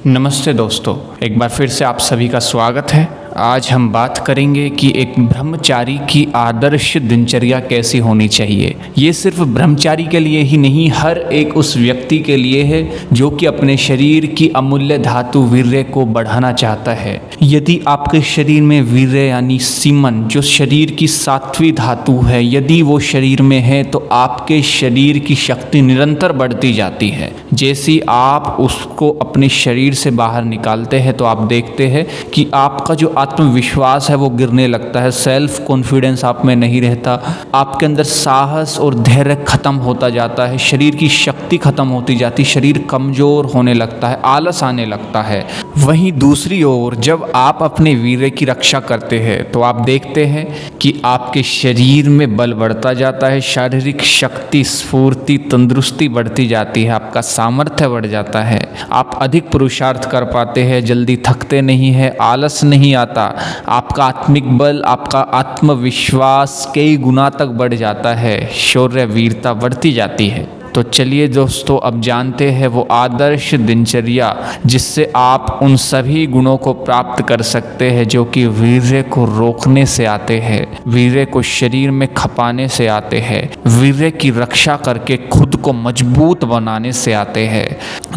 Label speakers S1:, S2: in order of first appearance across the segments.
S1: नमस्ते दोस्तों, एक बार फिर से आप सभी का स्वागत है। आज हम बात करेंगे कि एक ब्रह्मचारी की आदर्श दिनचर्या कैसी होनी चाहिए। ये सिर्फ ब्रह्मचारी के लिए ही नहीं, हर एक उस व्यक्ति के लिए है जो कि अपने शरीर की अमूल्य धातु वीर्य को बढ़ाना चाहता है। यदि आपके शरीर में वीर्य यानी सीमन, जो शरीर की सातवीं धातु है, यदि वो शरीर में है तो आपके शरीर की शक्ति निरंतर बढ़ती जाती है। जैसे आप उसको अपने शरीर से बाहर निकालते हैं तो आप देखते हैं कि आपका जो आत्मविश्वास है वो गिरने लगता है, सेल्फ कॉन्फिडेंस आप में नहीं रहता, आपके अंदर साहस और धैर्य खत्म होता जाता है, शरीर की शक्ति खत्म होती जाती, शरीर कमज़ोर होने लगता है, आलस आने लगता है। वहीं दूसरी ओर जब आप अपने वीर्य की रक्षा करते हैं तो आप देखते हैं कि आपके शरीर में बल बढ़ता जाता है, शारीरिक शक्ति, स्फूर्ति, तंदुरुस्ती बढ़ती जाती है, आपका सामर्थ्य बढ़ जाता है, आप अधिक पुरुषार्थ कर पाते हैं, जल्दी थकते नहीं है, आलस नहीं आता, आपका आत्मिक बल, आपका आत्मविश्वास कई गुना तक बढ़ जाता है, शौर्य वीरता बढ़ती जाती है। तो चलिए दोस्तों, अब जानते हैं वो आदर्श दिनचर्या जिससे आप उन सभी गुणों को प्राप्त कर सकते हैं जो कि वीर्य को रोकने से आते हैं, वीर्य को शरीर में खपाने से आते हैं, वीर्य की रक्षा करके खुद को मजबूत बनाने से आते हैं।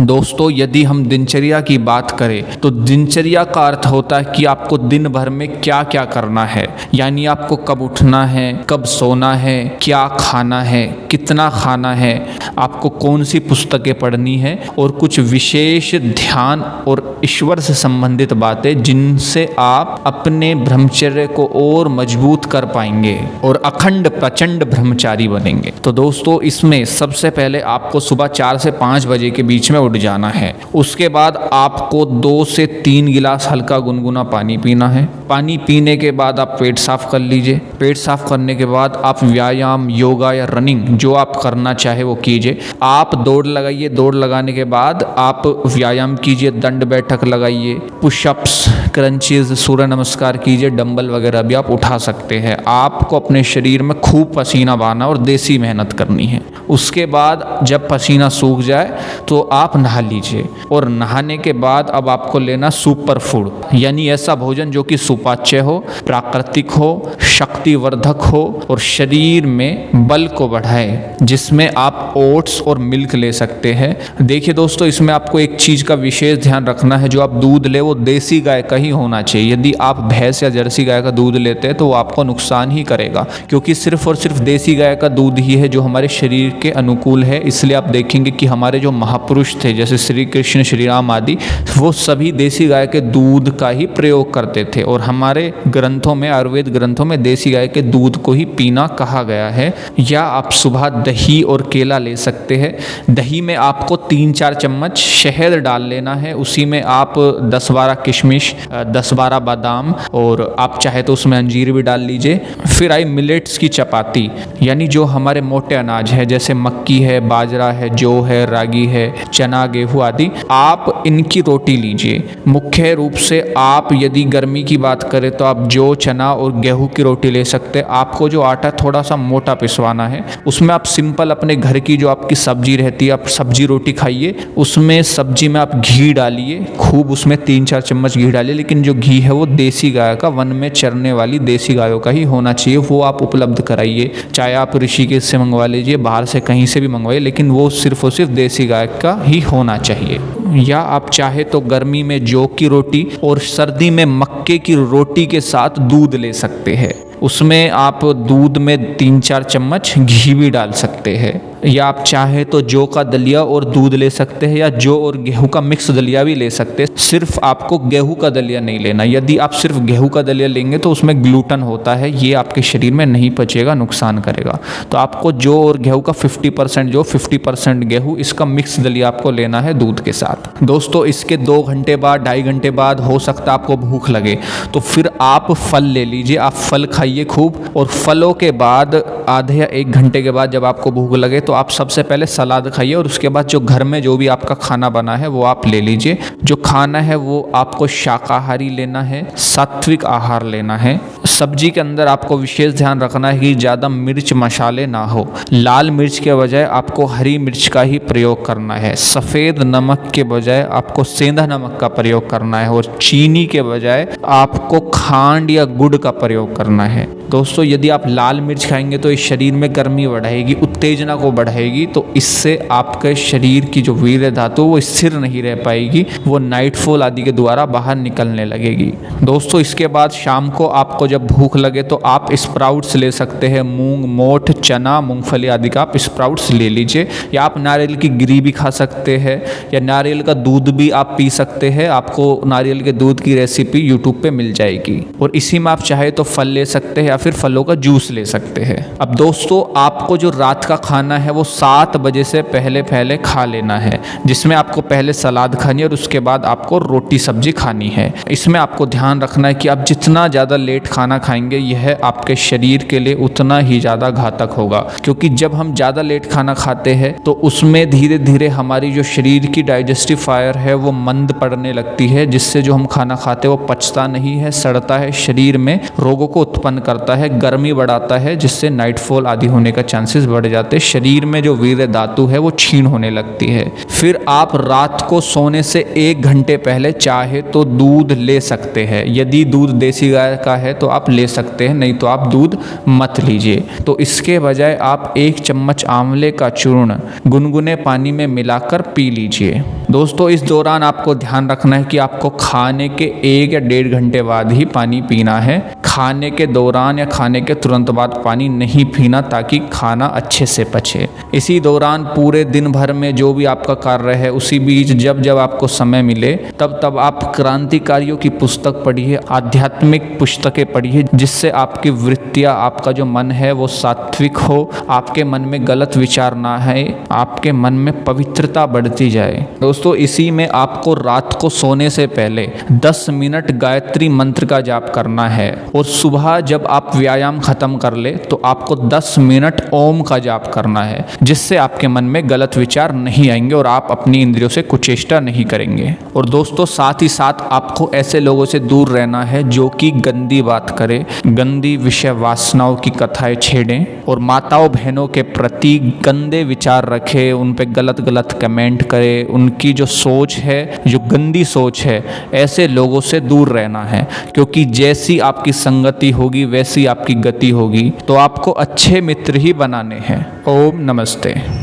S1: दोस्तों, यदि हम दिनचर्या की बात करें तो दिनचर्या का अर्थ होता है कि आपको दिन भर में क्या क्या करना है, यानी आपको कब उठना है, कब सोना है, क्या खाना है, कितना खाना है, आपको कौन सी पुस्तकें पढ़नी है और कुछ विशेष ध्यान और ईश्वर से संबंधित बातें जिनसे आप अपने ब्रह्मचर्य को और मजबूत कर पाएंगे और अखंड प्रचंड ब्रह्मचारी बनेंगे। तो दोस्तों, इसमें सबसे पहले आपको सुबह 4 से 5 बजे के बीच में उठ जाना है। उसके बाद आपको 2 से 3 गिलास हल्का गुनगुना पानी पीना है। पानी पीने के बाद आप पेट साफ कर लीजिए। पेट साफ करने के बाद आप व्यायाम, योगा या रनिंग जो आप करना चाहे वो कीजिए। आप दौड़ लगाइए, दौड़ लगाने के बाद आप व्यायाम कीजिए, दंड बैठक लगाइए, पुशअप्स, क्रंचेस, सूर्य नमस्कार कीजिए, डंबल वगैरह भी आप उठा सकते हैं। आपको अपने शरीर में खूब पसीना बहाना और देसी मेहनत करनी है। उसके बाद जब पसीना सूख जाए तो आप नहा लीजिए और नहाने के बाद अब आपको लेना सुपर फूड, यानी ऐसा भोजन जो कि सुपाच्य हो, प्राकृतिक हो, शक्तिवर्धक हो और शरीर में बल को बढ़ाए, जिसमें आप ओट्स और मिल्क ले सकते हैं। देखिए दोस्तों, इसमें आपको एक चीज़ का विशेष ध्यान रखना है, जो आप दूध ले वो देसी गाय का ही होना चाहिए। यदि आप भैंस या जर्सी गाय का दूध लेते हैं तो वो आपको नुकसान ही करेगा, क्योंकि सिर्फ और सिर्फ देसी गाय का दूध ही है जो हमारे शरीर के अनुकूल है। इसलिए आप देखेंगे कि हमारे जो महापुरुष थे जैसे श्री कृष्ण, श्री राम आदि, वो सभी देसी गाय के दूध का ही प्रयोग करते थे और हमारे ग्रंथों में, आयुर्वेद ग्रंथों में देसी गाय के दूध को ही पीना कहा गया है। या आप सुबह दही और केला ले सकते हैं। दही में आपको 3-4 चम्मच शहद डाल लेना है, उसी में आप 10-12 किशमिश, 10-12 बादाम और आप चाहे तो उसमें अंजीर भी डाल लीजिए। फिर आई मिलेट्स की चपाती, यानी जो हमारे मोटे अनाज है जैसे मक्की है, बाजरा है, जौ है, रागी है, चना, गेहूँ आदि, आप इनकी रोटी लीजिए। मुख्य रूप से आप यदि गर्मी की बात करें तो आप जौ, चना और गेहूँ की रोटी ले सकते हैं। आपको जो आटा थोड़ा सा मोटा पिसवाना है, उसमें आप सिंपल अपने घर की जो आपकी सब्जी रहती है, आप सब्जी रोटी खाइए। उसमें सब्जी में आप घी डालिए, खूब उसमें 3-4 चम्मच घी डालिए, लेकिन जो घी है वो देसी गाय का, वन में चरने वाली देसी गायों का ही होना चाहिए, वो आप उपलब्ध कराइए। चाहे आप ऋषिकेश से मंगवा लीजिए, बाहर से कहीं से भी मंगवाइए, लेकिन वो सिर्फ और सिर्फ देसी गाय का ही होना चाहिए। या आप चाहे तो गर्मी में जौ की रोटी और सर्दी में मक्के की रोटी के साथ दूध ले सकते हैं। उसमें आप दूध में 3-4 चम्मच घी भी डाल सकते हैं। या आप चाहे तो जौ का दलिया और दूध ले सकते हैं, या जौ और गेहूं का मिक्स दलिया भी ले सकते हैं। सिर्फ आपको गेहूं का दलिया नहीं लेना। यदि आप सिर्फ गेहूं का दलिया लेंगे तो उसमें ग्लूटन होता है, ये आपके शरीर में नहीं पचेगा, नुकसान करेगा। तो आपको जौ और गेहूं का 50% जौ, 50% गेहूं, इसका मिक्स दलिया आपको लेना है दूध के साथ। दोस्तों, इसके 2 घंटे बाद, 2.5 घंटे बाद हो सकता है आपको भूख लगे तो फिर आप फल ले लीजिए। आप फल खाइए खूब, और फलों के बाद आधे या 1 घंटे के बाद जब आपको भूख लगे तो आप सबसे पहले सलाद खाइए और उसके बाद जो घर में जो भी आपका खाना बना है वो आप ले लीजिए। जो खाना है वो आपको शाकाहारी लेना है, सात्विक आहार लेना है। सब्जी के अंदर आपको विशेष ध्यान रखना है कि ज़्यादा मिर्च मसाले ना हो। लाल मिर्च के बजाय आपको हरी मिर्च का ही प्रयोग करना है। सफ़ेद नमक के बजाय आपको सेंधा नमक का प्रयोग करना है और चीनी के बजाय आपको खांड या गुड़ का प्रयोग करना है। दोस्तों, यदि आप लाल मिर्च खाएंगे तो इस शरीर में गर्मी बढ़ाएगी, उत्तेजना को बढ़ाएगी, तो इससे आपके शरीर की जो वीर्य धातु वो स्थिर नहीं रह पाएगी, वो नाइटफॉल आदि के द्वारा बाहर निकलने लगेगी। दोस्तों, इसके बाद शाम को आपको जब भूख लगे तो आप स्प्राउट्स ले सकते हैं। मूंग, मोठ, चना, मूंगफली आदि का आप स्प्राउट्स ले लीजिए, या आप नारियल की गिरी भी खा सकते हैं, या नारियल का दूध भी आप पी सकते हैं। आपको नारियल के दूध की रेसिपी यूट्यूब पे मिल जाएगी। और इसी में आप चाहे तो फल ले सकते हैं या फिर फलों का जूस ले सकते हैं। अब दोस्तों, आपको जो रात का खाना है वो 7 बजे से पहले पहले खा लेना है, जिसमें आपको पहले सलाद खानी है और उसके बाद आपको रोटी सब्जी खानी है। इसमें आपको ध्यान रखना है कि आप जितना ज़्यादा लेट खाना खाएंगे यह आपके शरीर के लिए उतना ही ज़्यादा घातक होगा, क्योंकि जब हम ज़्यादा लेट खाना खाते हैं तो उसमें धीरे धीरे हमारी जो शरीर की डाइजेस्टिव फायर है वो मंद पड़ने लगती है, जिससे जो हम खाना खाते हैं वो पचता नहीं है, सड़ता है, शरीर में रोगों को उत्पन्न करता है, गर्मी बढ़ाता है, जिससे नाइटफॉल आदि होने का चांसेस बढ़ जाते हैं। शरीर में जो वीर्य धातु है वो क्षीण होने लगती है। फिर आप रात को सोने से 1 घंटे पहले चाहे तो दूध ले सकते हैं। यदि दूध देसी गाय का है तो आप ले सकते हैं, नहीं तो आप दूध मत लीजिए। तो इसके बजाय आप 1 चम्मच आंवले का चूर्ण गुनगुने पानी में मिलाकर पी लीजिए। दोस्तों, इस दौरान आपको ध्यान रखना है कि आपको खाने के 1 या 1.5 घंटे बाद ही पानी पीना है। खाने के दौरान या खाने के तुरंत बाद पानी नहीं पीना, ताकि खाना अच्छे से पचे। इसी दौरान पूरे दिन भर में जो भी आपका कार्य है, उसी बीच जब जब आपको समय मिले तब तब आप क्रांतिकारियों की पुस्तक पढ़िए, आध्यात्मिक पुस्तकें पढ़िए, जिससे आपकी वृत्तियाँ, आपका जो मन है वो सात्विक हो, आपके मन में गलत विचार ना है, आपके मन में पवित्रता बढ़ती जाए। दोस्तों, इसी में आपको रात को सोने से पहले 10 मिनट गायत्री मंत्र का जाप करना है, और सुबह जब आप व्यायाम खत्म कर ले तो आपको 10 मिनट ओम का जाप करना है, जिससे आपके मन में गलत विचार नहीं आएंगे और आप अपनी इंद्रियों से कुचेष्टा नहीं करेंगे। और दोस्तों, साथ ही साथ आपको ऐसे लोगों से दूर रहना है जो कि गंदी बात करे, गंदी विषय वासनाओं की कथाएं छेड़ें और माताओं बहनों के प्रति गंदे विचार रखे, उन पे गलत गलत कमेंट करे, उनकी जो सोच है, जो गंदी सोच है, ऐसे लोगों से दूर रहना है। क्योंकि जैसी आपकी संगति होगी वैसी आपकी गति होगी। तो आपको अच्छे मित्र ही बनाने हैं। ओम नमस्ते।